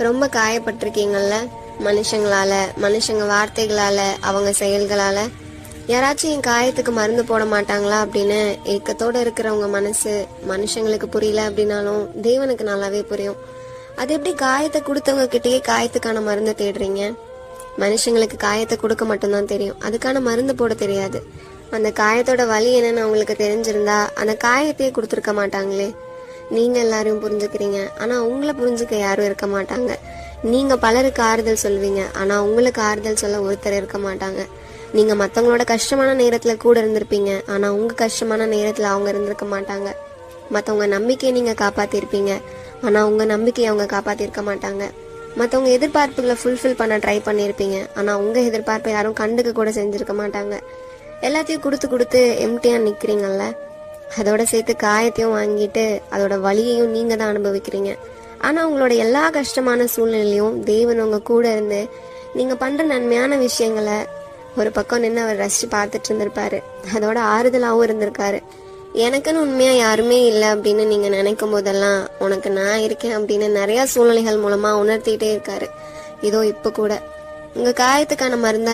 ரொம்ப காயப்பட்டிருக்கீங்கல்ல, மனுஷங்களால, மனுஷங்க வார்த்தைகளால, அவங்க செயல்களால. யாராச்சும் என் காயத்துக்கு மருந்து போட மாட்டாங்களா அப்படின்னு ஏக்கத்தோட இருக்கிறவங்க மனசு மனுஷங்களுக்கு புரியல அப்படின்னாலும் தேவனுக்கு நல்லாவே புரியும். அது எப்படி காயத்தை கொடுத்தவங்க கிட்டயே காயத்துக்கான மருந்து தேடுறீங்க? மனுஷங்களுக்கு காயத்தை கொடுக்க மட்டும்தான் தெரியும், அதுக்கான மருந்து போட தெரியாது. அந்த காயத்தோட வலி என்னன்னு அவங்களுக்கு தெரிஞ்சிருந்தா அந்த காயத்தையே கொடுத்துருக்க மாட்டாங்களே. நீங்க எல்லாரையும் புரிஞ்சுக்கிறீங்க, ஆனா உங்களை புரிஞ்சுக்க யாரும் இருக்க மாட்டாங்க. நீங்க பலருக்கு ஆறுதல் சொல்வீங்க, ஆனா உங்களுக்கு ஆறுதல் சொல்ல ஒருத்தர் இருக்க மாட்டாங்க. நீங்க மத்தவங்களோட கஷ்டமான நேரத்துல கூட இருந்திருப்பீங்க, ஆனா உங்க கஷ்டமான நேரத்துல அவங்க இருந்திருக்க மாட்டாங்க. மத்தவங்க நம்பிக்கையை நீங்க காப்பாத்திருப்பீங்க, ஆனா உங்க நம்பிக்கையை அவங்க காப்பாத்திருக்க மாட்டாங்க. மத்தவங்க எதிர்பார்ப்புகளை ஃபுல்ஃபில் பண்ண ட்ரை பண்ணிருப்பீங்க, ஆனா உங்க எதிர்பார்ப்பை யாரும் கண்டுக்க கூட செஞ்சிருக்க மாட்டாங்க. எல்லாத்தையும் கொடுத்து கொடுத்து எம்டியா நிக்கிறீங்கல்ல, அதோட சேர்த்து காயத்தையும் வாங்கிட்டு அதோட வலியையும் நீங்க தான் அனுபவிக்கிறீங்க. ஆனா உங்களோட எல்லா கஷ்டமான சூழ்நிலையும் தேவன் உங்க கூட இருந்து நீங்க பண்ற நன்மையான விஷயங்களை ஒரு பக்கம் நின்று அவர் ரசிச்சு பார்த்துட்டு இருந்திருப்பாரு. அதோட ஆறுதலாவும் இருந்திருக்காரு. எனக்குன்னு உண்மையா யாருமே இல்லை அப்படின்னு நீங்க நினைக்கும் போதெல்லாம் உனக்கு நான் இருக்கேன் அப்படின்னு நிறைய சூழ்நிலைகள் மூலமா உணர்த்திட்டே இருக்காரு. இதோ இப்ப கூட உங்க காயத்துக்கான மருந்தா